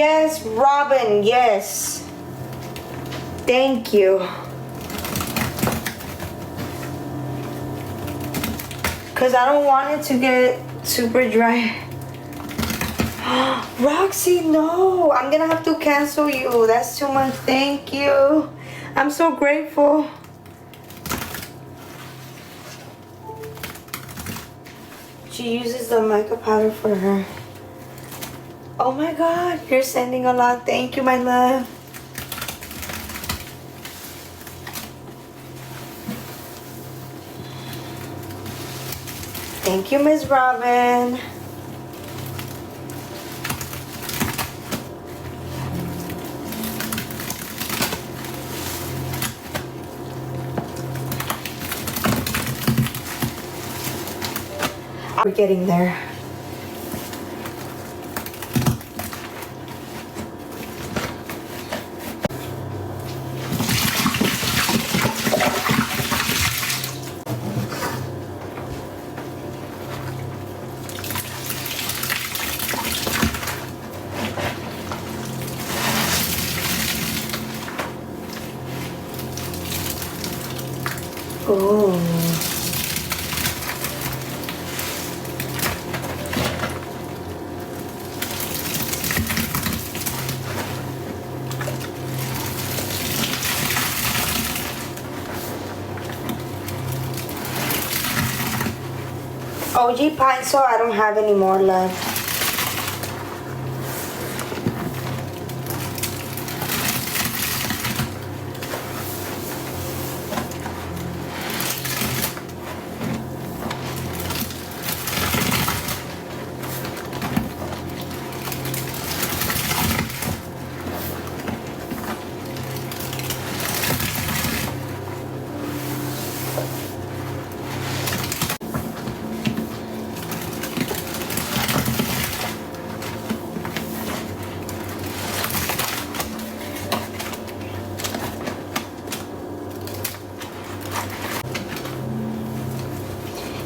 Yes, Robin, yes. Thank you. Because I don't want it to get super dry. Roxy, no. I'm going to have to cancel you. That's too much. Thank you. I'm so grateful. She uses the mica powder for her. Oh my God, you're sending a lot. Thank you, my love. Thank you, Miss Robin. We're getting there. Oh. OG pinesol, I don't have any more left.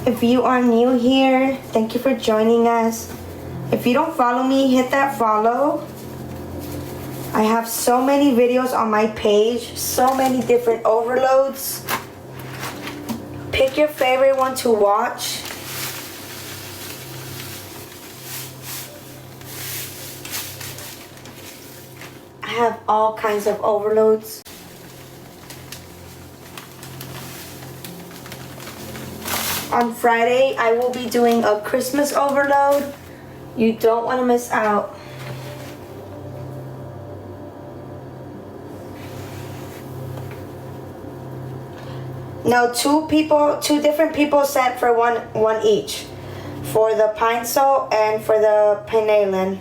If you are new here, thank you for joining us. If you don't follow me, hit that follow. I have so many videos on my page, so many different overloads. Pick your favorite one to watch. I have all kinds of overloads. On Friday, I will be doing a Christmas overload. You don't want to miss out. No, two different people sent for one each. For the pinesol and for the pineolin.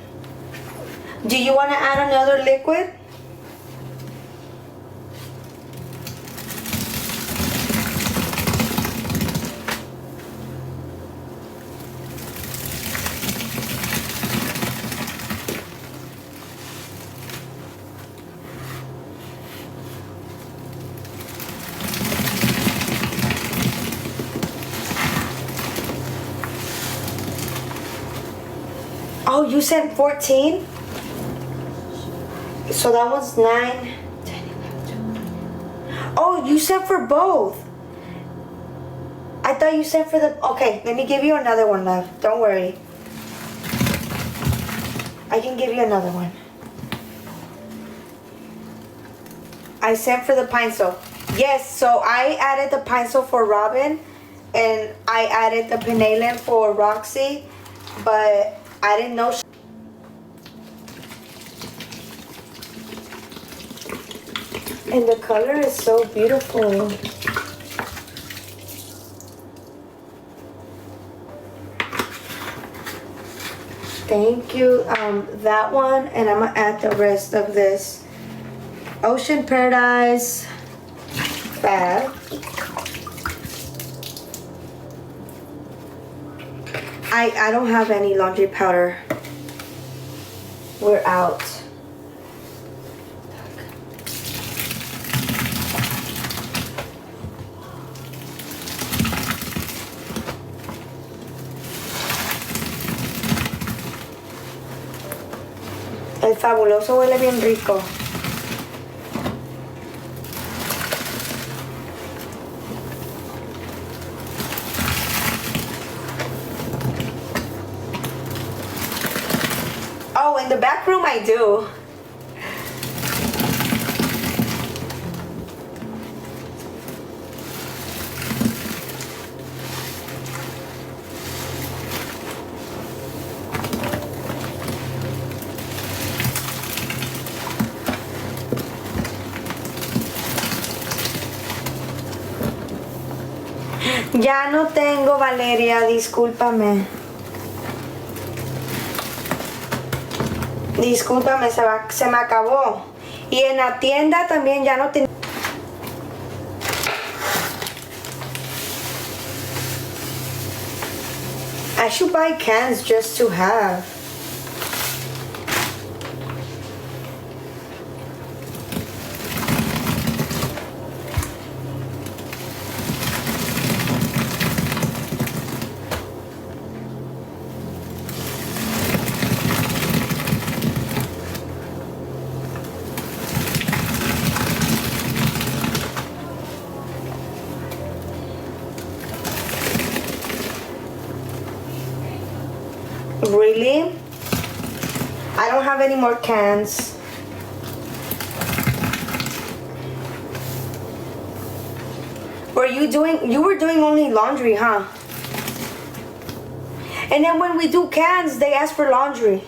Do you want to add another liquid? Oh, you said 14? So that was 9, 10, 11. Oh, you said for both. I thought you said for the... Okay, let me give you another one, love. Don't worry. I can give you another one. I sent for the pinesol. Yes, so I added the pinesol for Robin. And I added the pineolin for Roxy. But... I didn't know. And the color is so beautiful. Thank you. That one, and I'm gonna add the rest of this. Ocean Paradise Fab. I don't have any laundry powder. We're out. El fabuloso huele bien rico. Oh, in the back room I do. Ya no tengo, Valeria, discúlpame. Discúlpame, se me acabó. Y en la tienda también ya no tengo. I should buy cans just to have. Really? I don't have any more cans. You were doing only laundry, huh? And then when we do cans, they ask for laundry.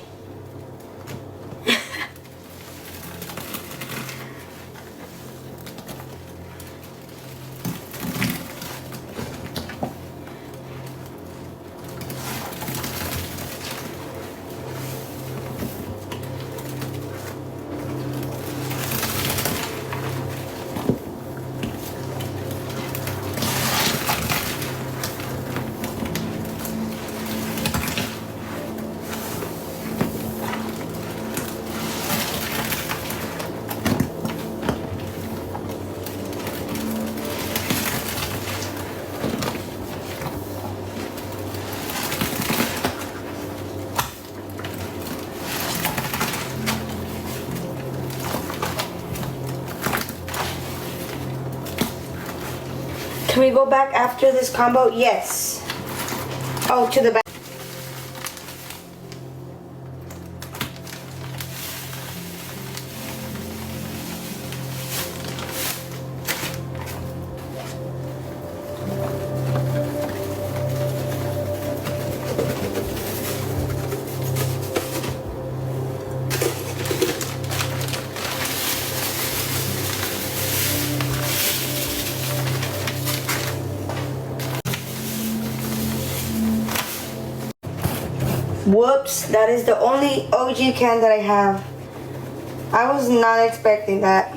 Can we go back after this combo? Yes. Oh, to the back. Whoops, that is the only OG can that I have. I was not expecting that.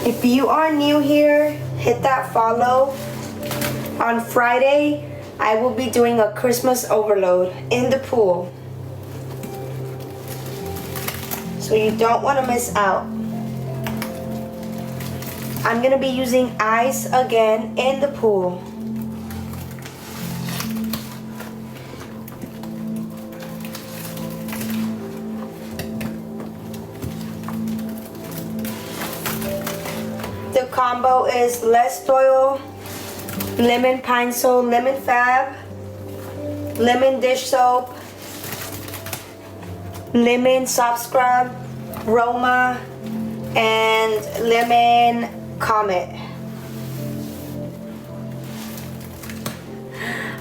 If you are new here, hit that follow. On Friday, I will be doing a Christmas overload in the pool. So you don't want to miss out. I'm going to be using ice again in the pool. The combo is less oil, lemon pinesol, lemon fab, lemon dish soap, lemon soft scrub, Roma, and lemon comet.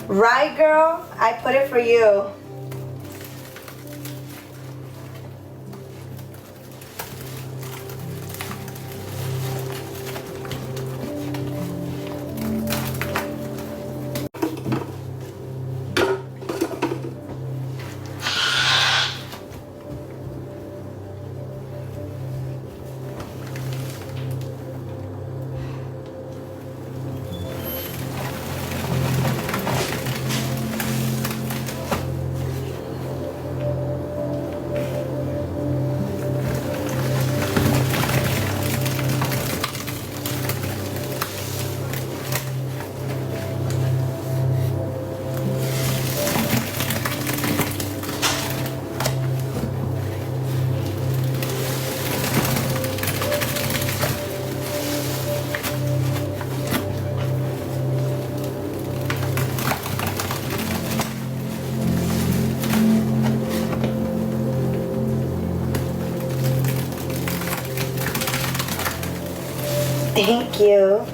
Right, girl? I put it for you. Thank you.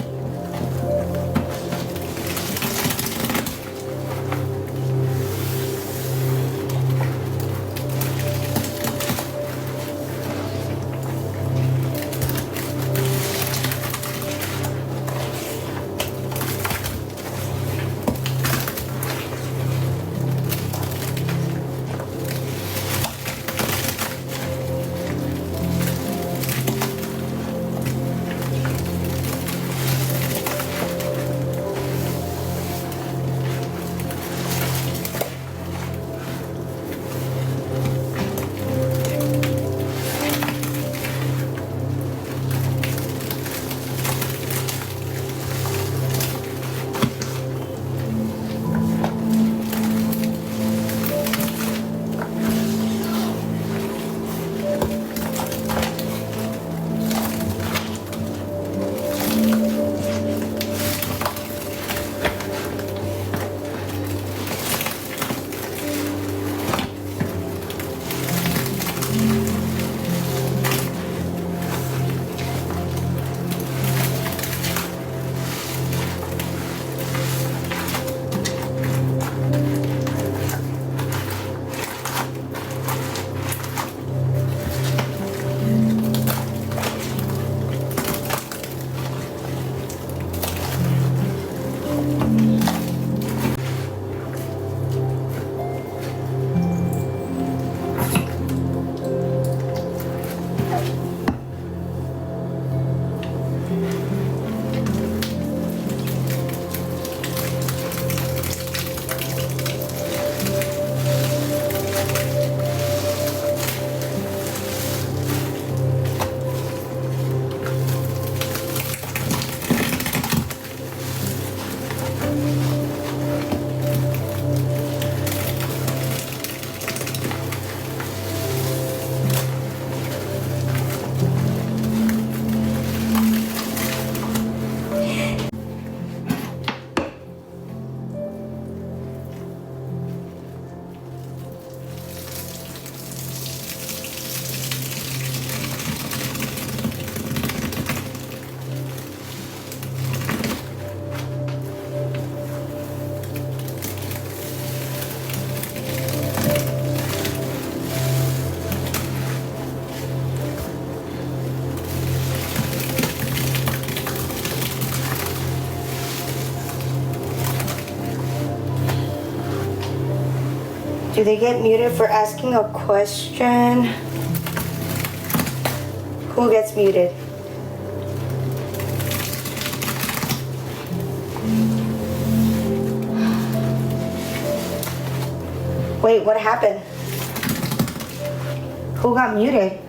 Do they get muted for asking a question? Who gets muted? Wait, what happened? Who got muted?